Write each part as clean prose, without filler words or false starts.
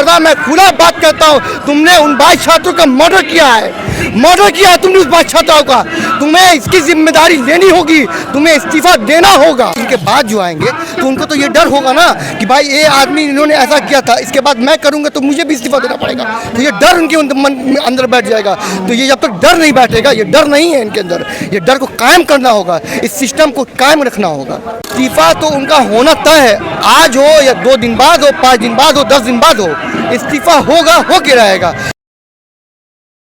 पर्दा मैं खुला बात करता हूँ, तुमने उन 22 छात्रों का मर्डर किया है, मर्डर किया है तुमने उस 22 छात्राओं का। तुम्हें इसकी जिम्मेदारी लेनी होगी, तुम्हें इस्तीफा देना होगा। इनके बाद जो आएंगे तो उनको तो ये डर होगा ना कि भाई ये आदमी इन्होंने ऐसा किया था, इसके बाद मैं करूंगा तो मुझे भी इस्तीफा देना पड़ेगा। तो ये डर उनके मन में अंदर बैठ जाएगा। तो ये जब तक डर नहीं बैठेगा, ये डर नहीं है इनके अंदर, ये डर को कायम करना होगा, इस सिस्टम को कायम रखना होगा। इस्तीफा तो उनका होना तय है, आज हो या 2 दिन बाद हो, 5 दिन बाद हो, 10 दिन बाद हो, इस्तीफा होगा, होके रहेगा।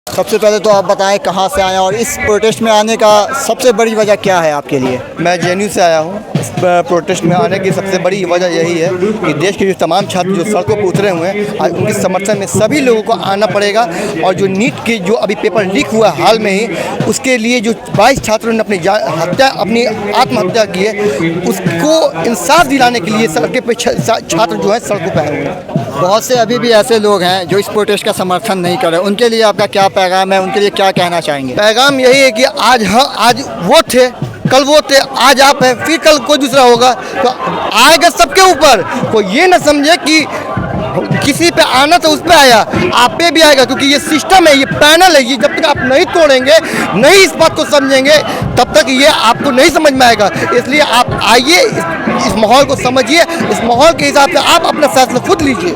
सबसे पहले तो आप बताएं कहाँ से आए और इस प्रोटेस्ट में आने का सबसे बड़ी वजह क्या है आपके लिए? मैं जेएनयू से आया हूँ। इस प्रोटेस्ट में आने की सबसे बड़ी वजह यही है कि देश के जो तमाम छात्र जो सड़कों पर उतरे हुए हैं, आज उनके समर्थन में सभी लोगों को आना पड़ेगा। और जो नीट के जो अभी पेपर लीक हुआ हाल में ही, उसके लिए जो 22 छात्रों ने अपनी आत्महत्या की है, उसको इंसाफ दिलाने के लिए सड़कों पर छात्र जो है सड़कों पर आए हुए हैं। बहुत से अभी भी ऐसे लोग हैं जो इस प्रोटेस्ट का समर्थन नहीं कर रहे, उनके लिए आपका क्या पैगाम है, उनके लिए क्या कहना चाहेंगे? पैगाम यही है कि आज वो थे, कल वो थे, आज आप हैं, फिर कल कोई दूसरा होगा, तो आएगा सबके ऊपर। कोई ये ना समझे कि किसी पे आना तो उस पे आया, आप पे भी आएगा, क्योंकि ये सिस्टम है, ये पैनल है। ये जब तक आप नहीं तोड़ेंगे, नहीं इस बात को समझेंगे, तब तक ये आपको नहीं समझ में आएगा। इसलिए आप आइए, इस माहौल को समझिए, इस माहौल के हिसाब से आप अपना फैसला खुद लीजिए।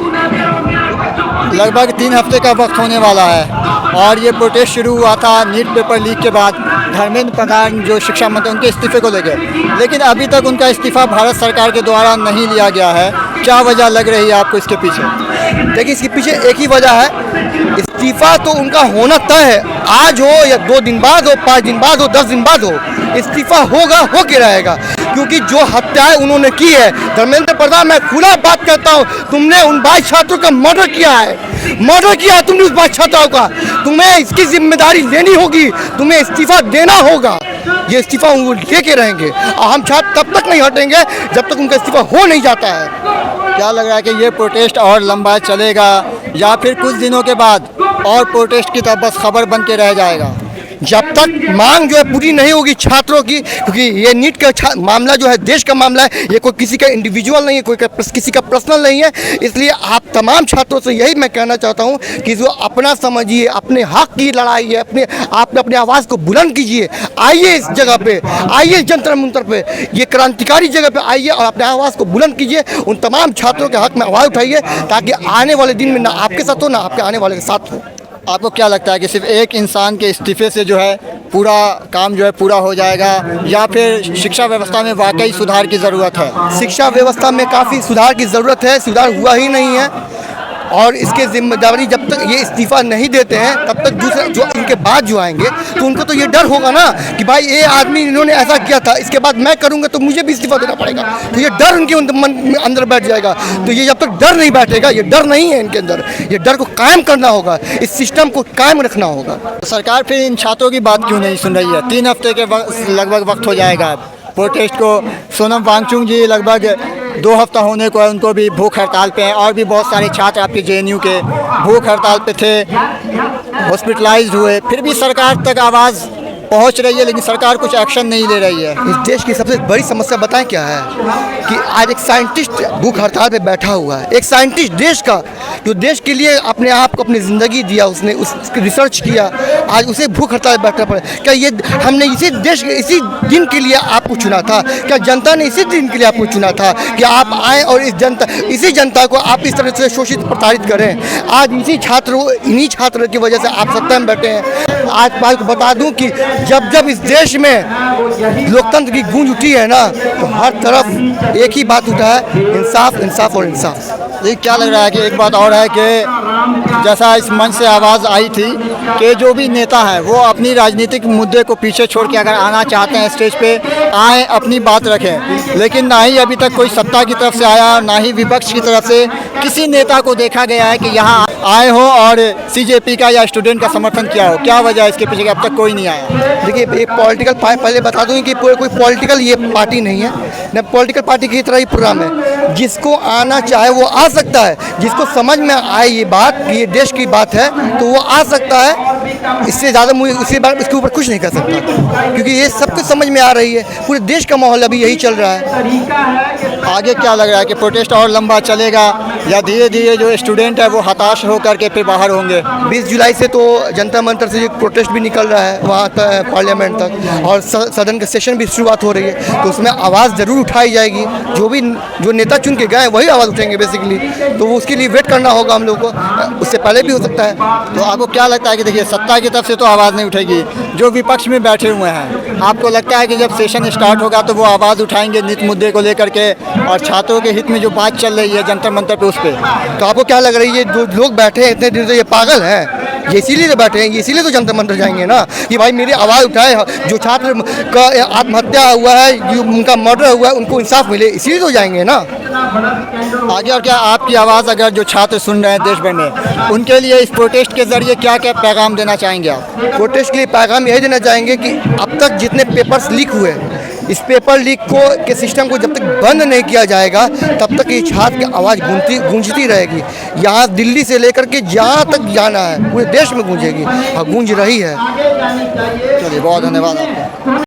लगभग 3 हफ्ते का वक्त होने वाला है और ये प्रोटेस्ट शुरू हुआ था नीट पेपर लीक के बाद धर्मेंद्र प्रधान जो शिक्षा मंत्री, उनके इस्तीफे को लेकर, लेकिन अभी तक उनका इस्तीफा भारत सरकार के द्वारा नहीं लिया गया है। क्या वजह लग रही है आपको इसके पीछे? देखिए, इसके पीछे एक ही वजह है, इस्तीफा तो उनका होना तय है, आज हो या 2 दिन बाद हो, 5 दिन बाद हो, 10 दिन बाद हो, इस्तीफा होगा, होके रहेगा। क्योंकि जो हत्याएं उन्होंने की है, धर्मेंद्र प्रधान मैं खुला बात करता हूँ, तुमने उन 22 छात्रों का मर्डर किया है, मर्डर किया है तुमने उस 22 छात्राओं का। तुम्हें इसकी जिम्मेदारी लेनी होगी, तुम्हें इस्तीफा देना होगा। ये इस्तीफा वो लेके रहेंगे और हम छात्र तब तक नहीं हटेंगे जब तक उनका इस्तीफा हो नहीं जाता है। क्या लग रहा है कि ये प्रोटेस्ट और लंबा चलेगा या फिर कुछ दिनों के बाद और प्रोटेस्ट की तरफ बस खबर बन के रह जाएगा? जब तक मांग जो है पूरी नहीं होगी छात्रों की, क्योंकि ये नीट का मामला जो है देश का मामला है, ये कोई किसी का इंडिविजुअल नहीं है, कोई किसी का पर्सनल नहीं है। इसलिए आप तमाम छात्रों से यही मैं कहना चाहता हूँ कि जो अपना समझिए, अपने हक की लड़ाई है, आप अपने आवाज़ को बुलंद कीजिए, आइए इस जगह पे, आइए जंतर मंतर पे, ये क्रांतिकारी जगह पे आइए और अपने आवाज़ को बुलंद कीजिए। उन तमाम छात्रों के हक में आवाज़ उठाइए ताकि आने वाले दिन में ना आपके साथ हो, ना आपके आने वाले के साथ हो। आपको क्या लगता है कि सिर्फ एक इंसान के इस्तीफे से जो है पूरा काम जो है पूरा हो जाएगा या फिर शिक्षा व्यवस्था में वाकई सुधार की ज़रूरत है? शिक्षा व्यवस्था में काफ़ी सुधार की ज़रूरत है, सुधार हुआ ही नहीं है। और इसके जिम्मेदारी जब तक ये इस्तीफा नहीं देते हैं, तब तक दूसरे जो इनके बाद जो आएंगे तो उनको तो ये डर होगा ना कि भाई ये आदमी इन्होंने ऐसा किया था, इसके बाद मैं करूंगा तो मुझे भी इस्तीफा देना पड़ेगा। तो ये डर उनके मन में अंदर बैठ जाएगा। तो ये जब तक डर नहीं बैठेगा, ये डर नहीं है इनके अंदर, ये डर को कायम करना होगा, इस सिस्टम को कायम रखना होगा। सरकार फिर इन छात्रों की बात क्यों नहीं सुन रही है? 3 हफ्ते के लगभग वक्त हो जाएगा प्रोटेस्ट को। सोनम वांगचुक जी लगभग 2 हफ्ता होने को है, उनको भी भूख हड़ताल पे हैं और भी बहुत सारे छात्र आपके जेएनयू के भूख हड़ताल पे थे, हॉस्पिटलाइज्ड हुए, फिर भी सरकार तक आवाज़ पहुंच रही है, लेकिन सरकार कुछ एक्शन नहीं ले रही है। इस देश की सबसे बड़ी समस्या बताएं क्या है कि आज एक साइंटिस्ट भूख हड़ताल पे बैठा हुआ है। एक साइंटिस्ट देश का, जो देश के लिए अपने आप को अपनी ज़िंदगी दिया, उसने उसकी रिसर्च किया, आज उसे भूख हड़ताल पे बैठना पड़े। क्या ये हमने इसी दिन के लिए आपको चुना था? क्या जनता ने इसी दिन के लिए आपको चुना था कि आप आएँ और इसी जनता को आप इस तरह से शोषित प्रताड़ित करें? आज इन्हीं छात्रों की वजह से आप सत्ता में बैठे हैं। आज आपको बता दूं कि जब इस देश में लोकतंत्र की गूंज उठी है ना, तो हर तरफ एक ही बात उठा है, इंसाफ, इंसाफ और इंसाफ। ये क्या लग रहा है कि एक बात और है कि जैसा इस मंच से आवाज़ आई थी कि जो भी नेता हैं वो अपनी राजनीतिक मुद्दे को पीछे छोड़ के अगर आना चाहते हैं स्टेज पे आएँ, अपनी बात रखें, लेकिन ना ही अभी तक कोई सत्ता की तरफ से आया, ना ही विपक्ष की तरफ से किसी नेता को देखा गया है कि यहाँ आए हो और सीजेपी का या स्टूडेंट का समर्थन किया हो। क्या वजह है इसके पीछे? अब तक कोई नहीं आया। देखिए, एक पॉलिटिकल पहले बता दूं कि कोई पॉलिटिकल ये पार्टी नहीं है, न पॉलिटिकल पार्टी की तरह ही प्रोग्राम है। जिसको आना चाहे वो आ सकता है, जिसको समझ में आए ये बात कि ये देश की बात है तो वो आ सकता है। इससे ज़्यादा मुझे इसके ऊपर कुछ नहीं कर सकता, क्योंकि ये सब कुछ समझ में आ रही है। पूरे देश का माहौल अभी यही चल रहा है। आगे क्या लग रहा है कि प्रोटेस्ट और लंबा चलेगा या धीरे धीरे जो स्टूडेंट है वो हताश होकर के फिर बाहर होंगे? 20 जुलाई से तो जनता मंतर से एक प्रोटेस्ट भी निकल रहा है वहाँ तक, पार्लियामेंट तक, और सदन का सेशन भी शुरुआत हो रही है। तो उसमें आवाज़ ज़रूर उठाई जाएगी। जो नेता चुन के गए वही आवाज़ उठाएंगे बेसिकली। तो वो उसके लिए वेट करना होगा हम लोग को, उससे पहले भी हो सकता है। तो आपको क्या लगता है कि देखिए सत्ता की तरफ से तो आवाज़ नहीं उठेगी, जो विपक्ष में बैठे हुए हैं, आपको लगता है कि जब सेशन स्टार्ट होगा तो वो आवाज़ उठाएंगे नित मुद्दे को लेकर के, और छात्रों के हित में जो बात चल रही है जंतर मंतर पे उस पर? तो आपको क्या लग रही है जो लोग बैठे हैं इतने देर से, ये पागल हैं? ये इसीलिए तो बैठे हैं, ये इसीलिए तो जंतर मंतर जाएंगे ना कि भाई मेरी आवाज़ उठाए। जो छात्र का आत्महत्या हुआ है, जो उनका मर्डर हुआ है, उनको इंसाफ मिले, इसीलिए तो जाएंगे ना। आगे और क्या आपकी आवाज़ अगर जो छात्र सुन रहे हैं देश भर में, उनके लिए इस प्रोटेस्ट के जरिए क्या क्या पैगाम देना चाहेंगे आप? प्रोटेस्ट के लिए पैगाम यही देना चाहेंगे कि अब तक जितने पेपर्स लीक हुए, इस पेपर लीक के सिस्टम को जब तक बंद नहीं किया जाएगा तब तक ये छात्र की आवाज़ गूंजती रहेगी। यहाँ दिल्ली से लेकर के जहाँ तक जाना है पूरे देश में गूंजेगी, और गूंज रही है। चलिए, बहुत धन्यवाद आपका।